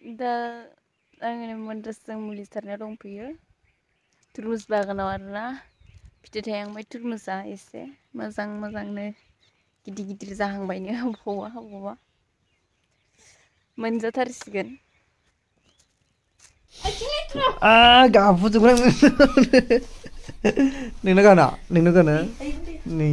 दा आंनि मोनद्रासजों मुलि सारनायाव दंफैयो तुरमुस बागानाव आरोना फिथाइ थायहांबाय तुरमुसा एसे मोजांनो गिदिर गिदिर जाहांबायनो बबावबा मोनजाथारसिगोन गाबोजोबबाय नोंनो गाना नै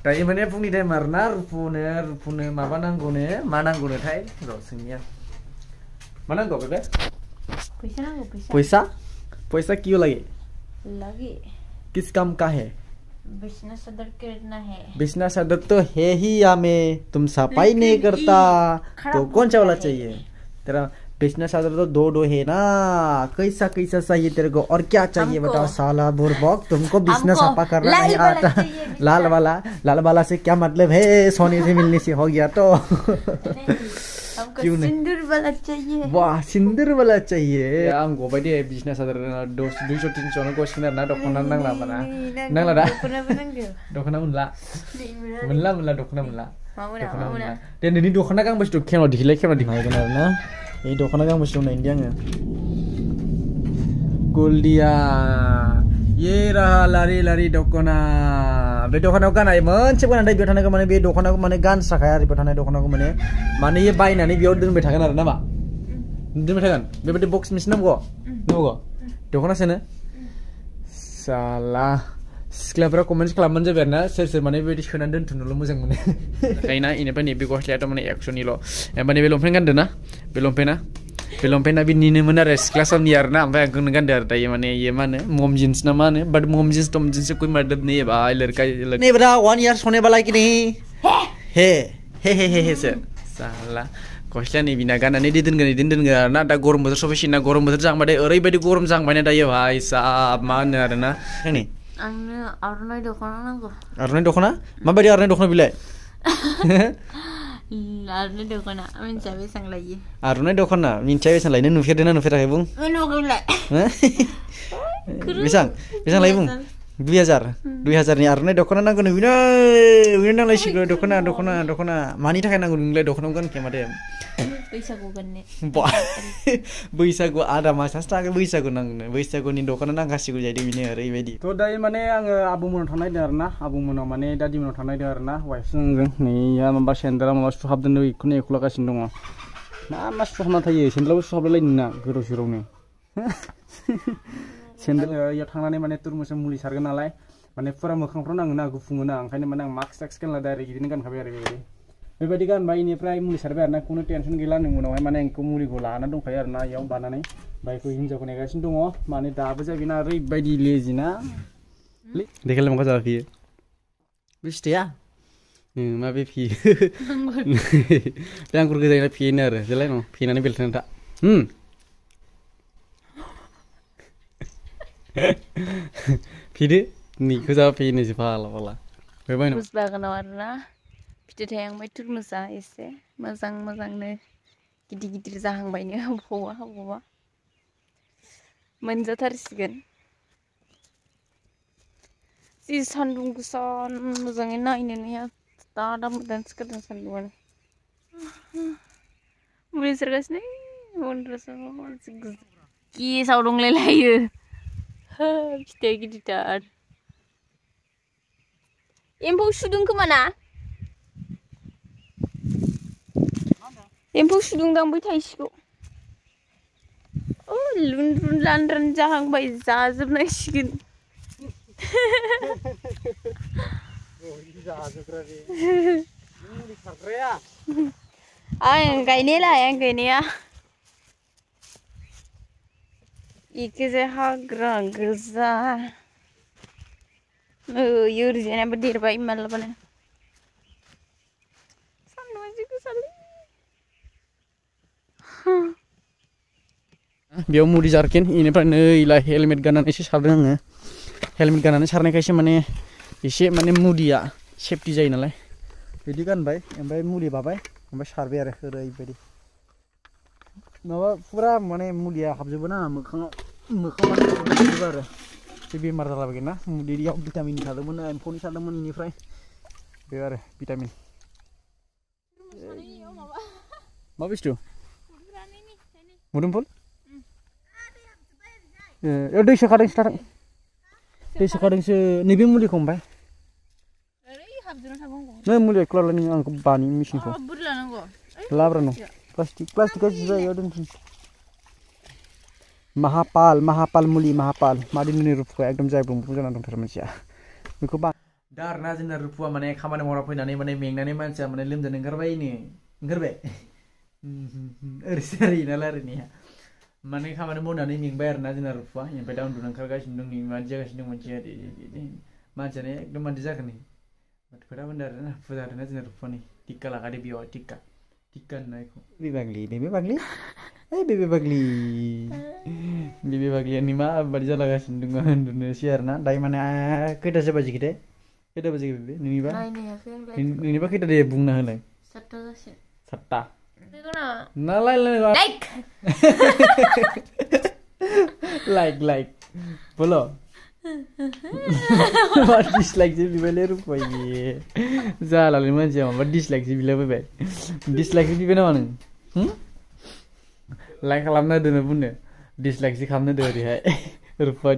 दायो माने फुंनि टाइम आरोना रुपुनो माबा नांगौनो मा नांगौनोथाय र' सोंनिया मा नांगौ बेबे पैसा नांगौ पैसा क्यों लगे किस काम का है बिजनेस सदर करना है बिजनेस सदर तो है ही हमें तुम सफाई नहीं करता तो कौन सा वाला चाहिए तेरा बिजनेस सदर तो दो है ना कैसा चाहिए तेरे को और क्या चाहिए बताओ साला बुरबक तुमको बिजनेस सफा करना नहीं आता लाल वाला से क्या मतलब है सोने से मिलने से हो गया तो क्यों नहीं सिंदूर वाला चाहिए वाह सिंदूर वाला चाहिए आं गबाय दे बिजनेस सदर 200-300 नो गसिन आरोना दखना नांला बारा नांला दा दखना मोनला दखना मोनला दे नोंनि दखना गांबेसे केमेरा दिखायगोन आरोना এই दखना गांबेसे नायनि आङो गोल्डिया ये रहा लारि दखना बे दखनाखौ गाननाय मोनसे गाननाय बेयाव थानायखौ माने बे दखनाखौ माने गानस्राखाया आरो बेयाव थानाय दखनाखौ माने ये बायनानै बेयाव दोनबाय थागोन आरो ना मा दोनबाय थागोन बेबायदि बक्स मिस नांगौ दखना सोनो साला सिख्लाफोरा कमेन्ट्स खालामबानो जाबाय आरोना सोर माने बेबायदि सोनानै दोनथुमनोल' मोजां मोनो ओंखायनो इनिफ्राय नैबे गस्लायाथ' माने 100निल' माने बे लंपेन्ट गानदों ना बे लंपेन्टआ बिनिनोमोन आरो सिख्ला समनि आरोना ओमफ्राय आं गोनो गानदों आरो दायो माने ये मा होनो मम जिन्स ना मा होनो बाट मम जिन्स टम जिन्स कोई मतलब नहीं है भाई लड़का नहीं बड़ा 1 ईयर होने वाला कि नहीं हे से साला गस्लाया नै बिना गाननानै दोनगोन आरोना दा गरम बोथोर सफैसिगोन गरम बोथोर जाहांबाथाय ओरैबायदि गरम जाहांबायना दायो भाई साब मा होनो आरोना आंनि आंनो आर'नाइ दखना नांगौ आर'नाइ दखना माबायदि आर'नाइ दखना बिलाय आर'नाइ दखना मिन्थिया बेसेबां लायो आर'नाइ दखना मिन्थिया बेसेबां लायो नुफेरदोंना नुफेराखै बुं बेसेबां लायो बुं 2000 नि आर'नाइ दखना नांगौ बिनो नांलायसिगौ दखना मानि थाखाय नांगौ नोंलाय दखनाखौ गानखाया माथो बैसागु गाननो बैसागु आदा मासासो थागोन बैसागु नांगौनो बैसागुनि दखना नांखासिगौ जाहैदों बिनो ओरैबायदि थ' दायो माने आङो आबौमोनाव थांनायदों आरोना आबौमोनाव माने दादिमोनाव थांनायदों आरोना वाइफजों आंजों नैया माबा सेन्देला माबा सुहाबदों बेखौनो एखुलागासिनो दङ मा सुहाबना थायो सेन्देलाबो सुहाबलायलायनो ना गोदाव सोरावनो सेन्देल याव थांनानै माने तुरमुसजों मुलि सारगोन नालाय माने फुरा मोखांफ्राव नाङोना गुफुङोना ओंखायनो माने आं मास्क गानला डाइरेक्ट बिदिनो गानखाबाय आरो बेबायदि गानबाय इनिफ्राय मुलि सारबाय आरोना खुनु टेनसन गैला नों उनावहाय माने आंखौ मुलिखौ लाना दंखायो आरोना इयाव बानानै बाइकखौ हिन्जावखौ नेगासिनो दङ माने दाबो जाबिना ओरैबायदि लेजिना देखायलाय माखौ जाफैयो बे फिथाइया मा बे फियो बे आंगुर गोजायना फियोनो आरो जेलाय न फिनानै बेलथायना था फिदो निखौ जाफैनोसै फाला तुरमुस बागानाव आरोना फिथाइ थायहांबाय तुरमुसा एसे मोजांनो गिदिर गिदिर जाहांबायनो बबावबा मोनजाथारसिगोन जि सान्दुं गोसा मोजाङै नायनोनो हाया दा मोजां सिखारदों सान्दुंआनो मुलि सारगासिनो गेसाव दंलायलायो फिथाइ गिदिरथार एम्फौ सुदों खोमा ना एम्फौ सुदोंदां बै थाइसेखौ लुन लानद्रान जाहांबाय जाजोबनांसिगोन आं गायनाया इखैजाय हाग्रा गोजा ओरैजायनाबो देरबाय मालाबानो सान्दुंआ जि गोसालै बेयाव मुलि जारकेन इनिफ्राय नैला हेलमेट गाननानैसो सारदों आङो हेलमेट गाननानै सारनायखायसो माने एसे माने मुलिया सेफटि जायो नालाय बिदि गानबाय ओमफ्राय मुलि बाबाय ओमफ्राय सारबाय आरो ओरैबायदि माबा फुरा माने मुलिया हाबजोबो ना मोखाङाव माने हाबजोबो आरो बे बेमार जालाबायगोन ना मुलियाव भिटामिन सारदोंमोन एम्फौनि सारदोंमोन इनिफ्राय बे आरो भिटामिन मा बुस्थु मुदुमफुल दै सोखादोंसो थाथों दै सोखादोंसो नैबे मुलिखौ ओमफ्राय नै मुलिया क्लाला नों आंखौ बानि मेसिनखौ लाब्रा न प्लास्टिकआ जिबायाव दोनथों महापाल मुलि महापाल मादिनि रुपुआ एकदम जाय बुंफुं जाना दंथारो मानसिया बेखौ बा दा आरोना जोंना रुपुआ माने खामानि मावना फैनानै माने मेंनानै मानसिया माने लोमजानो ओंखारबाय ओरै नालाय ओरैनिया माने खामानि मावनानै मेंबाय आरोना जोंना रुपुआ ओमफ्राय दा उन्दुनो ओंखारगासिनो दं नै मादि जागासिनो दं मानसिया मानसियानो एकदम मादि जागोन नै खोथा बुंदों आरोना फुजा आरोना जोंना रुपुआनि टिक्का लागादो बेयाव टिक्का होननायखौ बेबे बाग्लियानि माबादि जालागासिनो दङ उन्दुनोसै आरोना दायो माने खैथासो बाजिखोथाय खैथा बाजिखो बेबे नोंनिबा खैथा दे बुंना होलाय 7टा जासिगोन 7टा नालाय लाइक बोलो मा डिसलाइकसो बिबायलै रुपाय जालालै मानसिया माबा डिसलाइकसो बिलाबायबाय डिसलाइकसो बिबाय नामा नों लाइक खालामना दोनो बुंनो डिसलाइकसो खालामनो दो ओरैहाय रुपाय